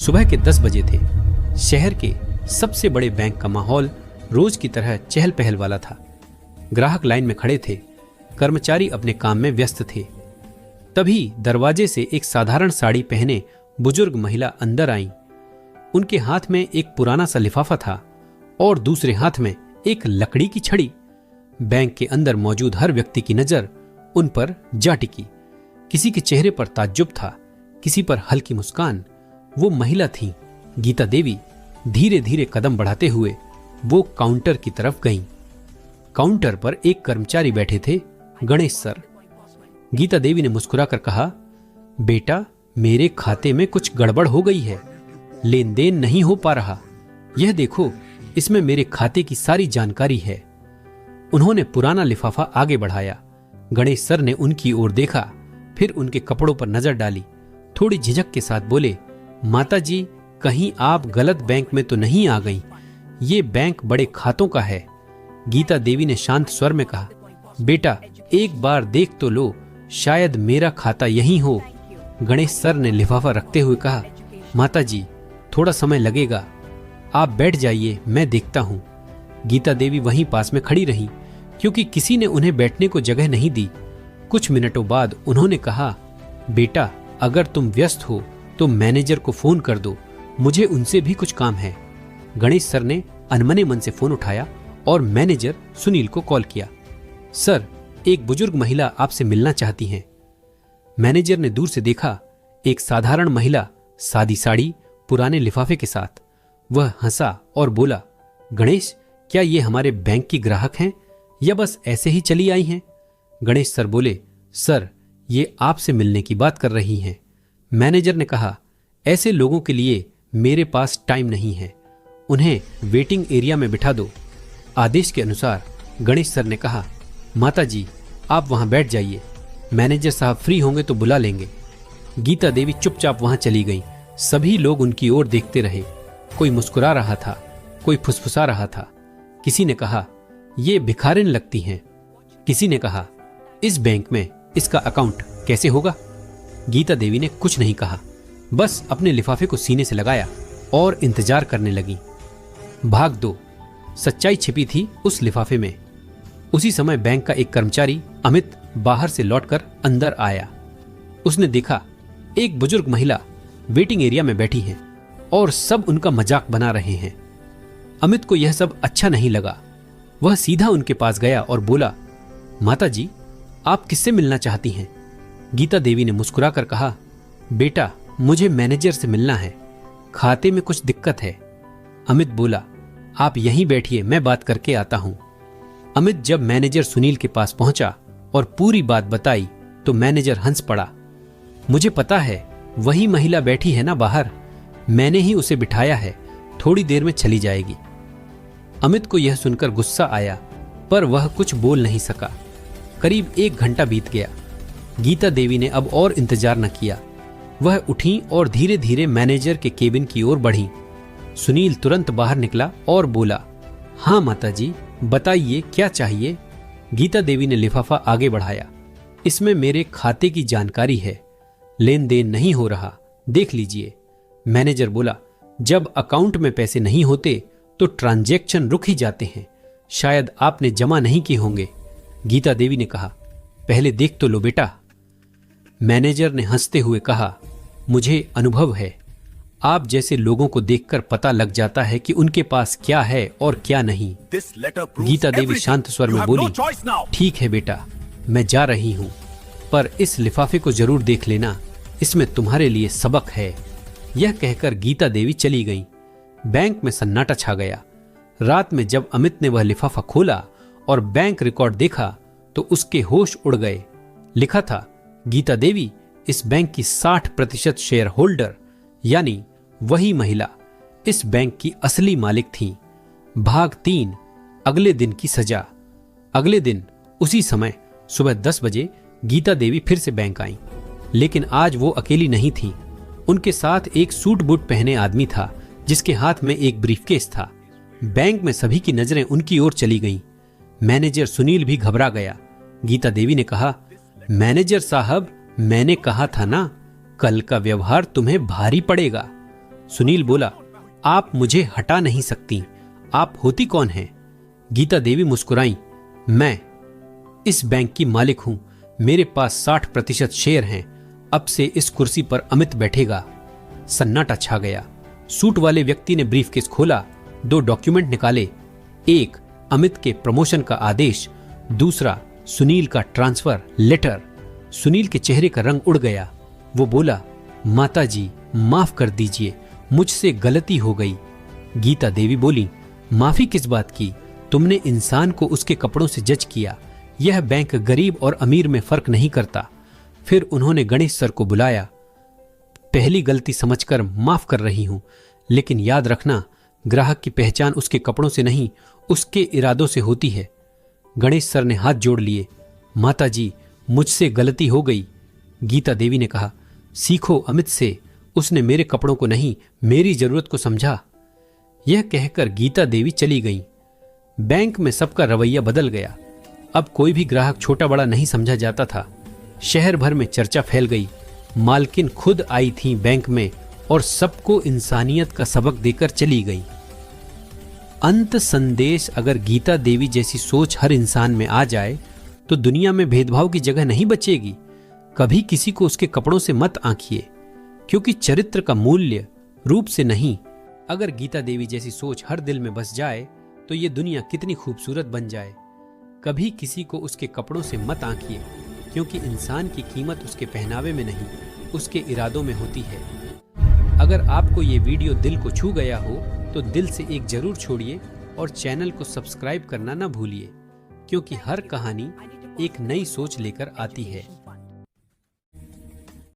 सुबह के 10 बजे थे। शहर के सबसे बड़े बैंक का माहौल रोज की तरह चहल पहल वाला था। ग्राहक लाइन में खड़े थे, कर्मचारी अपने काम में व्यस्त थे। तभी दरवाजे से एक साधारण साड़ी पहने बुजुर्ग महिला अंदर आईं। उनके हाथ में एक पुराना सा लिफाफा था और दूसरे हाथ में एक लकड़ी की छड़ी। बैंक के अंदर मौजूद हर व्यक्ति की नजर उन पर जा टिकी। किसी के चेहरे पर ताज्जुब था, किसी पर हल्की मुस्कान। वो महिला थी गीता देवी। धीरे धीरे कदम बढ़ाते हुए वो काउंटर की तरफ गईं। काउंटर पर एक कर्मचारी बैठे थे, गणेश सर। गीता देवी ने मुस्कुराकर कहा, बेटा, मेरे खाते में कुछ गड़बड़ हो गई है, लेन देन नहीं हो पा रहा। यह देखो, इसमें मेरे खाते की सारी जानकारी है। उन्होंने पुराना लिफाफा आगे बढ़ाया। गणेश सर ने उनकी ओर देखा, फिर उनके कपड़ों पर नजर डाली। थोड़ी झिझक के साथ बोले, माता जी, कहीं आप गलत बैंक में तो नहीं आ गई? ये बैंक बड़े खातों का है। गीता देवी ने शांत स्वर में कहा, बेटा, एक बार देख तो लो, शायद मेरा खाता यही हो। गणेश सर ने लिफाफा रखते हुए कहा, माता जी, थोड़ा समय लगेगा, आप बैठ जाइए, मैं देखता हूं। गीता देवी वहीं पास में खड़ी रहीं, क्योंकि किसी ने उन्हें बैठने को जगह नहीं दी। कुछ मिनटों बाद उन्होंने कहा, बेटा, अगर तुम व्यस्त हो तो मैनेजर को फोन कर दो, मुझे उनसे भी कुछ काम है। गणेश सर ने अनमने मन से फोन उठाया और मैनेजर सुनील को कॉल किया। सर, एक बुजुर्ग महिला आपसे मिलना चाहती हैं। मैनेजर ने दूर से देखा, एक साधारण महिला, सादी साड़ी, पुराने लिफाफे के साथ। वह हंसा और बोला, गणेश, क्या ये हमारे बैंक की ग्राहक हैं या बस ऐसे ही चली आई हैं? गणेश सर बोले, सर, ये आपसे मिलने की बात कर रही हैं। मैनेजर ने कहा, ऐसे लोगों के लिए मेरे पास टाइम नहीं है, उन्हें वेटिंग एरिया में बिठा दो। आदेश के अनुसार गणेश सर ने कहा, माता जी, आप वहां बैठ जाइए, मैनेजर साहब फ्री होंगे तो बुला लेंगे। गीता देवी चुपचाप वहां चली गई। सभी लोग उनकी ओर देखते रहे। कोई मुस्कुरा रहा था, कोई फुसफुसा रहा था। किसी ने कहा, ये भिखारिन लगती हैं। किसी ने कहा, इस बैंक में इसका अकाउंट कैसे होगा? गीता देवी ने कुछ नहीं कहा, बस अपने लिफाफे को सीने से लगाया और इंतजार करने लगी। भाग 2। सच्चाई छिपी थी उस लिफाफे में। उसी समय बैंक का एक कर्मचारी अमित बाहर से लौटकर अंदर आया। उसने देखा, एक बुजुर्ग महिला वेटिंग एरिया में बैठी है और सब उनका मजाक बना रहे हैं। अमित को यह सब अच्छा नहीं लगा। वह सीधा उनके पास गया और बोला, माता जी, आप किससे मिलना चाहती हैं? गीता देवी ने मुस्कुराकर कहा, बेटा, मुझे मैनेजर से मिलना है, खाते में कुछ दिक्कत है। अमित बोला, आप यहीं बैठिए, मैं बात करके आता हूं। अमित जब मैनेजर सुनील के पास पहुंचा और पूरी बात बताई तो मैनेजर हंस पड़ा। मुझे पता है, वही महिला बैठी है ना बाहर, मैंने ही उसे बिठाया है, थोड़ी देर में चली जाएगी। अमित को यह सुनकर गुस्सा आया, पर वह कुछ बोल नहीं सका। करीब 1 घंटा बीत गया। गीता देवी ने अब और इंतजार न किया। वह उठी और धीरे धीरे मैनेजर के केबिन की ओर बढ़ी। सुनील तुरंत बाहर निकला और बोला, हाँ माता जी, बताइए क्या चाहिए? गीता देवी ने लिफाफा आगे बढ़ाया। इसमें मेरे खाते की जानकारी है, लेन देन नहीं हो रहा, देख लीजिए। मैनेजर बोला, जब अकाउंट में पैसे नहीं होते तो ट्रांजैक्शन रुक ही जाते हैं, शायद आपने जमा नहीं किए होंगे। गीता देवी ने कहा, पहले देख तो लो बेटा। मैनेजर ने हंसते हुए कहा, मुझे अनुभव है, आप जैसे लोगों को देखकर पता लग जाता है कि उनके पास क्या है और क्या नहीं। गीता देवी शांत स्वर में बोली, ठीक है बेटा, मैं जा रही हूं, पर इस लिफाफे को जरूर देख लेना, इसमें तुम्हारे लिए सबक है। यह कहकर गीता देवी चली गई। बैंक में सन्नाटा छा गया। रात में जब अमित ने वह लिफाफा खोला और बैंक रिकॉर्ड देखा तो उसके होश उड़ गए। लिखा था, गीता देवी इस बैंक की 60% शेयर होल्डर, यानी वही महिला इस बैंक की असली मालिक थी। भाग 3, अगले दिन की सजा। अगले दिन उसी समय सुबह 10 बजे गीता देवी फिर से बैंक आई, लेकिन आज वो अकेली नहीं थी। उनके साथ एक सूट बूट पहने आदमी था, जिसके हाथ में एक ब्रीफकेस था। बैंक में सभी की नजरें उनकी ओर चली गईं। मैनेजर सुनील भी घबरा गया। गीता देवी ने कहा, मैनेजर साहब, मैंने कहा था ना, कल का व्यवहार तुम्हें भारी पड़ेगा। सुनील बोला, आप मुझे हटा नहीं सकती, आप होती कौन हैं? गीता देवी मुस्कुराई, मैं इस बैंक की मालिक हूं, मेरे पास 60% शेयर हैं, अब से इस कुर्सी पर अमित बैठेगा। सन्नाटा छा गया। सूट वाले व्यक्ति ने ब्रीफकेस खोला, 2 डॉक्यूमेंट निकाले, एक अमित के प्रमोशन का आदेश, दूसरा सुनील का ट्रांसफर लेटर। सुनील के चेहरे का रंग उड़ गया। वो बोला, माता जी माफ कर दीजिए, मुझसे गलती हो गई। गीता देवी बोली, माफी किस बात की? तुमने इंसान को उसके कपड़ों से जज किया। यह बैंक गरीब और अमीर में फर्क नहीं करता। फिर उन्होंने गणेश सर को बुलाया। पहली गलती समझकर माफ कर रही हूं, लेकिन याद रखना, ग्राहक की पहचान उसके कपड़ों से नहीं, उसके इरादों से होती है। गणेश सर ने हाथ जोड़ लिए। माता जी मुझसे गलती हो गई। गीता देवी ने कहा, सीखो अमित से, उसने मेरे कपड़ों को नहीं, मेरी जरूरत को समझा। यह कहकर गीता देवी चली गई। बैंक में सबका रवैया बदल गया। अब कोई भी ग्राहक छोटा बड़ा नहीं समझा जाता था। शहर भर में चर्चा फैल गई। मालकिन खुद आई थी बैंक में और सबको इंसानियत का सबक देकर चली गई। अंत संदेश, अगर गीता देवी जैसी सोच हर इंसान में आ जाए तो दुनिया में भेदभाव की जगह नहीं बचेगी। कभी किसी को उसके कपड़ों से मत आंकिए, क्योंकि चरित्र का मूल्य रूप से नहीं। अगर गीता देवी जैसी सोच हर दिल में बस जाए तो ये दुनिया कितनी खूबसूरत बन जाए। कभी किसी को उसके कपड़ों से मत आंकिए, क्योंकि इंसान की कीमत उसके पहनावे में नहीं, उसके इरादों में होती है। अगर आपको ये वीडियो दिल को छू गया हो तो दिल से एक जरूर छोड़िए और चैनल को सब्सक्राइब करना ना भूलिए, क्योंकि हर कहानी एक नई सोच लेकर आती है।